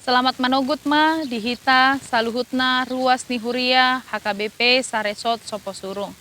Selamat manogut ma dihita saluhutna ruas ni huria HKBP Saresot Soposurung.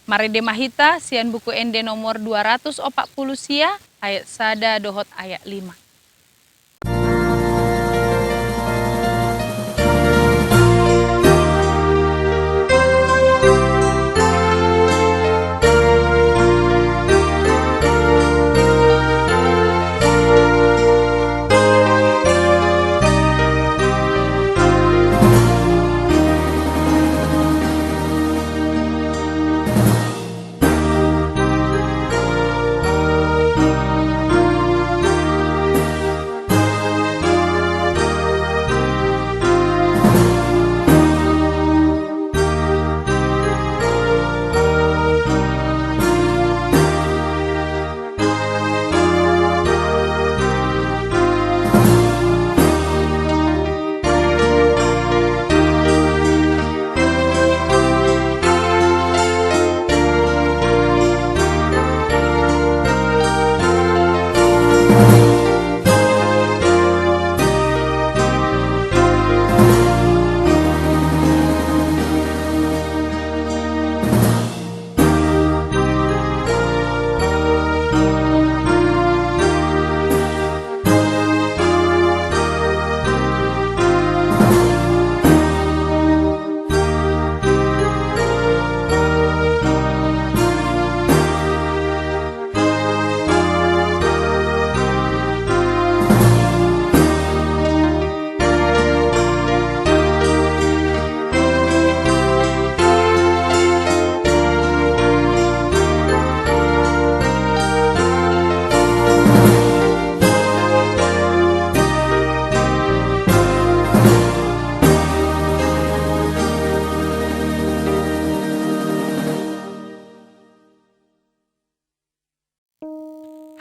Mari demahita sian buku ende nomor 240 sia ayat sada dohot ayat 5.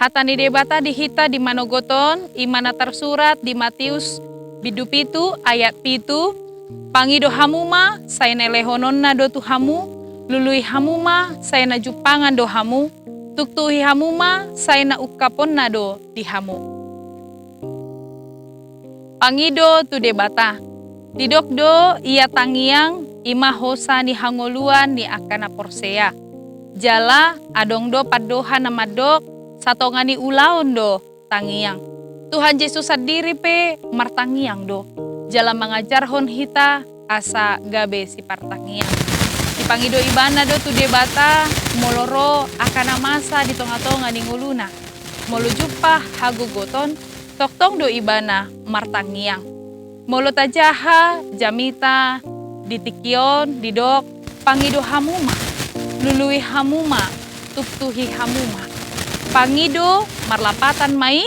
Hatani debata dihita di Manogoton, imana tersurat di Matius bidupitu ayat pitu, pangido hamuma sayna lehononna do tuhamu, lului hamuma sayna jupangan do hamu, tuktuhi hamuma sayna ukaponna do dihamu. Pangido tu debata, didokdo ia tangiang ima hosa ni hangoluan ni akana porsea, jala adong do padoha namadok, satongani ulaon do tangiang. Tuhan Yesus sendiri pe martangiang do. Jala mengajar hon hita asa gabe si partangiang. Dipangido ibana do tu debata moloro akana masa di tonga-tonga ni nguluna. Molo jumpa hagogoton toktong do ibana martangiang. Molo tajaha jamita ditikion didok pangido hamuma. Lului hamuma tuktuhi hamuma. Pangido marlapatan mai,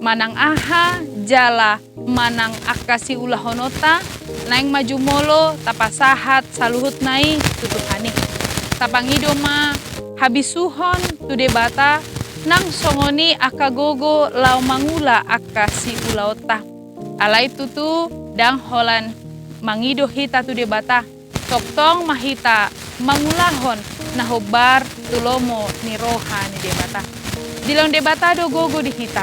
manang aha, jala, manang akasi ulahonota, naing maju molo, tapasahat, saluhut nai, tutuhani. Tapangido ma, habisuhon, tu debata, nang songoni akagogo lau mangula akasi ulaota. Alai tutu, dang holan, mangido hita tu debata, toktong mahita, mangulahon, nahobar, tulomo, ni roha ni debata. Dilaung debata do gogo dihita.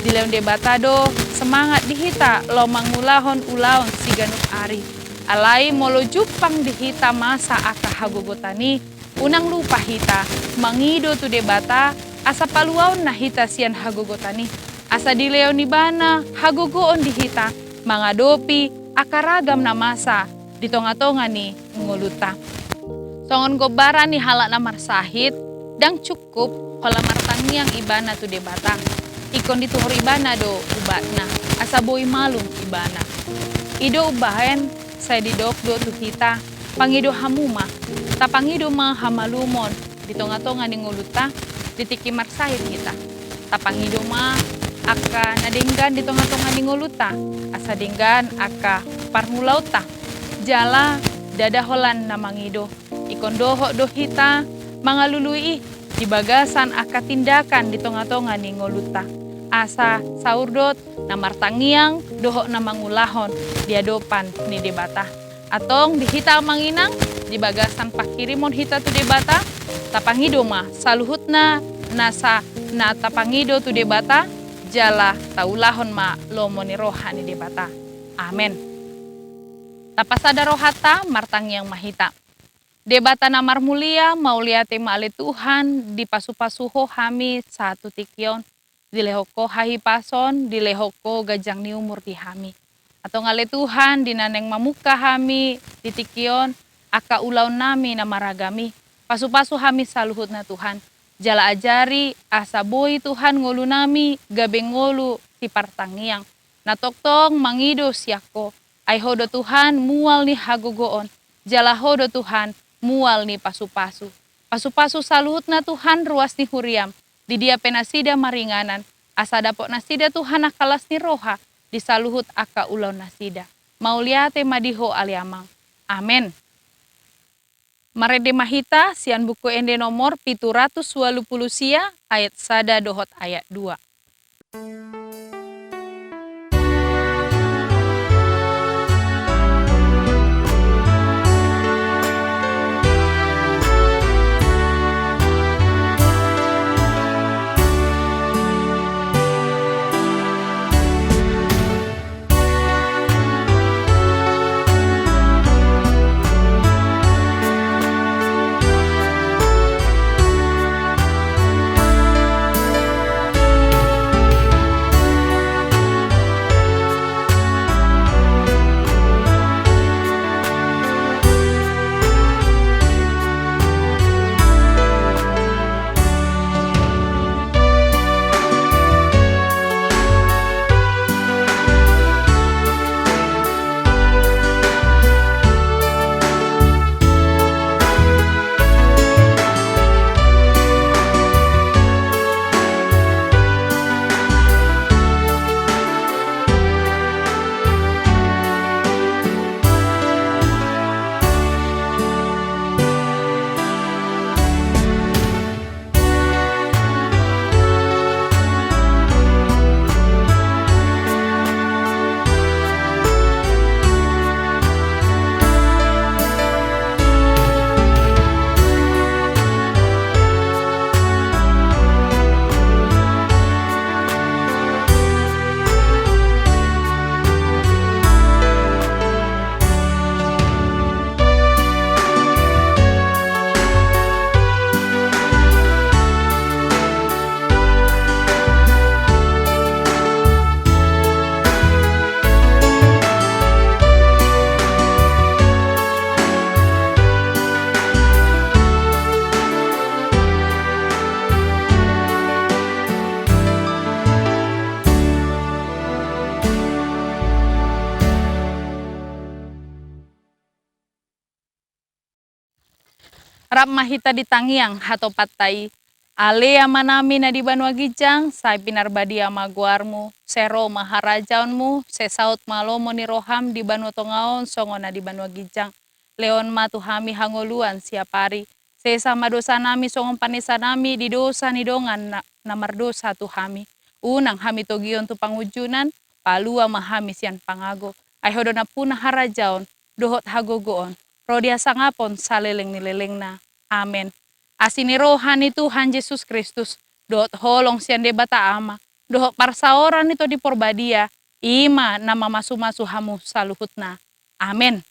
Dilaung debata do semangat dihita lo mangulahon ulaon si ganuk ari. Alai molo jupang dihita masa aka hagogotani. Unang lupa hita mangido tu debata asa paluaon na hita sian hagogotani. Asa dileon ni bana hagogoon dihita mangadopi akaragam na masa di tonga-tonga ni nguluta. Songon gobara ni halak na marsahit dang cukup hola martangiang ibana tu debata. Ikon dituhur ibana do ubana. Asa boi malum ibana. Ido ubahen saya didok do tu hita. Pangido hamuma. Tapangido ma hamalumon. Di tonga-tonga ni nguluta. Ditiki marsahit hita. Tapangido ma aka nadenggan di tonga-tonga ni nguluta. Asa denggan aka parmulauta. Jala dada holan na mangido. Ikon doho do hita mangalului di bagasan aka tindakan di tonga-tonga ni ngoluta. Asa saurdot na martangiang doho na mangulahon di adopan ni debata. Atong dihita manginang di bagasan pakirimon hita tu debata. Tapangido ma saluhutna nasa na tapangido tu debata. jala taulahon ma lomoni rohani de bata. Amen. Tapasada rohata martang yang mahita. Debata namar mulia mauliate maale Tuhan di pasu-pasuho hami satu tikion di lehoko hahi pason di lehoko gajang ni umur di hami. Atau ngale Tuhan di naneng mamuka hami di tikion aka ulau nami namaragami pasu-pasu hami saluhut na Tuhan. Jala ajari asa boi Tuhan ngolu nami gabe ngolu ti partangiang. Natoktong mangido siako ay hodo Tuhan mual ni hagogoon. Jala hodo Tuhan mual ni pasu-pasu. Pasu-pasu saluhut na Tuhan ruas ni huriam. Di dia penasida maringanan. Asa dapok nasida Tuhan akalas ni roha. Di saluhut aka ulau nasida. Mauliate madiho aliamang. Amen. Marede mahita sian buku ende nomor 720 sia ayat sada dohot ayat 2. Rap mahita di tangiang hato patai. Ale amanami na di banua gijang, sai pinar badia maguarmu, sero maharajaunmu, sesaut malomo ni roham di banua tongaon, songo na di banua gijang. Leon matu hami hangoluan siapari. Sesa madosa nami songon panesa nami di dosa ni dongan namar dosa tu hami. Unang hami togion tu pangujunan, palua mahami sian pangago. Aihodo na punah harajaon, dohot hagogoon. Rodia sangapon saleleng nileleng na. Amen. Asini rohani Tuhan Yesus Kristus. Dohot holong sian debata ama. Dohot parsaoran itu di porbadia. Ima nama masu-masu hamu saluhutna. Amen.